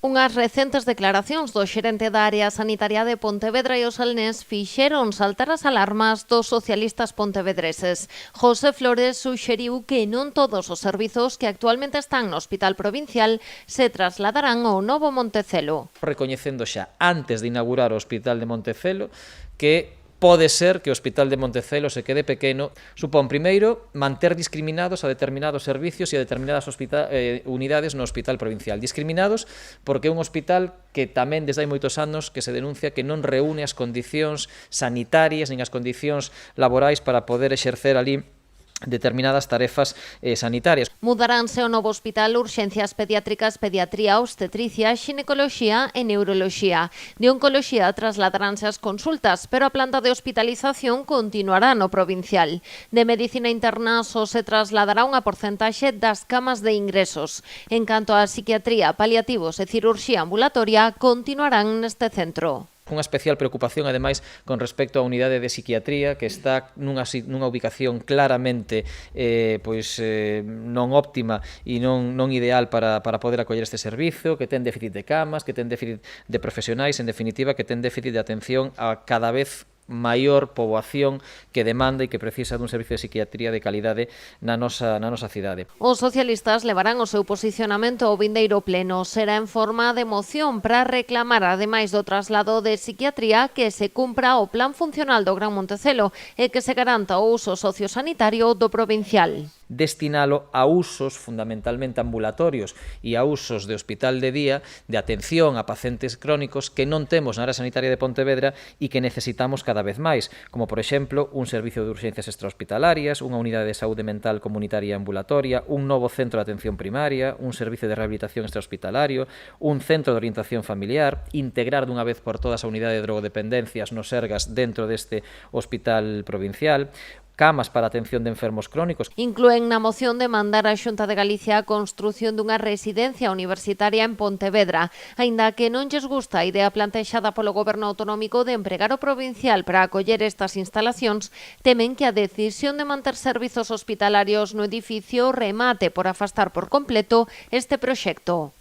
Unhas recentes declaracións do xerente da área sanitaria de Pontevedra e o Salnés fixeron saltar as alarmas dos socialistas pontevedreses. José Flores suxeriu que non todos os servizos que actualmente están no Hospital Provincial se trasladarán ao novo Montecelo. Recoñecendo xa, antes de inaugurar o Hospital de Montecelo, que pode ser que o Hospital de Montecelo se quede pequeno, supón primeiro manter discriminados a determinados servicios e a determinadas unidades no Hospital Provincial. Discriminados porque é un hospital que tamén desde hai moitos anos que se denuncia que non reúne as condicións sanitarias nin as condicións laborais para poder exercer ali determinadas tarefas sanitarias. Mudaránse ao novo hospital urxencias pediátricas, pediatría, obstetricia, xinecoloxía e neuroloxía. De oncoloxía trasladaránse as consultas, pero a planta de hospitalización continuará no provincial. De medicina interna só se trasladará unha porcentaxe das camas de ingresos. En canto a psiquiatría, paliativos e cirurxía ambulatoria, continuarán neste centro. Unha especial preocupación, ademais, con respecto á unidade de psiquiatría, que está nunha ubicación claramente non óptima e non ideal para poder acoller este servizo, que ten déficit de camas, que ten déficit de profesionais, en definitiva, que ten déficit de atención a cada vez maior poboación que demanda e que precisa dun servicio de psiquiatría de calidade na nosa cidade. Os socialistas levarán o seu posicionamento ao vindeiro pleno. Será en forma de moción para reclamar, ademais do traslado de psiquiatría, que se cumpra o plan funcional do Gran Montecelo e que se garanta o uso sociosanitario do provincial. Destinalo a usos fundamentalmente ambulatorios e a usos de hospital de día de atención a pacientes crónicos que non temos na área sanitaria de Pontevedra e que necesitamos cada vez máis, como por exemplo un servicio de urxencias extrahospitalarias, unha unidade de saúde mental comunitaria ambulatoria, un novo centro de atención primaria, un servicio de rehabilitación extrahospitalario, un centro de orientación familiar, integrar dunha vez por todas a unidade de drogodependencias nos Sergas dentro deste hospital provincial, camas para atención de enfermos crónicos. Inclúen na moción de mandar á Xunta de Galicia a construción dunha residencia universitaria en Pontevedra, aínda que non lles gusta a idea plantexada polo Goberno autonómico de empregar o provincial para acoller estas instalacións, temen que a decisión de manter servizos hospitalarios no edificio remate por afastar por completo este proxecto.